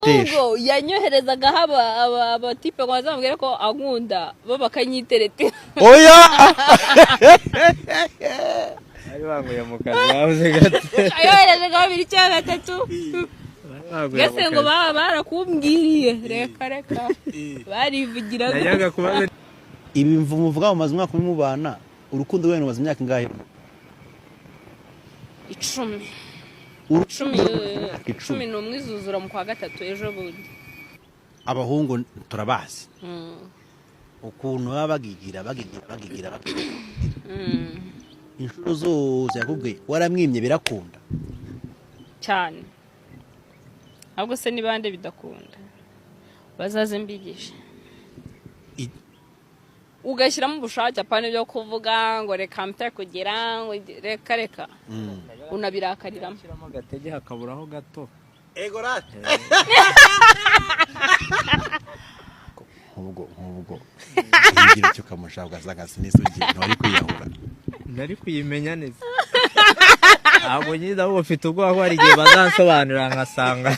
atetesha ahubwo yanyoherezaga aba tipe ngo bazamubwire ko ankunda bo bakanyiterete oya ari banguye mu kazi yavuze gato ayoherezaga 2 cyangwa 3 gase ngo baba barakumbwiriye reka barivugira najyaga kubaza ibi mvumu vuga mu mazimwa kumubana urukundo wene maze imyaka ingahe 10 n'umwe izuzura mu kwa gatatu ejo bundi abahungu turabazi ukuntu bagigira inshuro zose yakubwiye waramwimye birakunda cyane ahubwo se ni bande bidakunda bazaze mbigisha ugashyiramo ubushake apana byo kuvuga ngo reka mte kugira ngo reka unabirakariramo agatege hakaburaho gato ego rate ubwo ngira cyo kamushaka ugasanga sinisugiye ntari kwiyahura nari kuyimenya neza abo nyida bo ufite ubwo hari igihe bazansobanurira nkasanga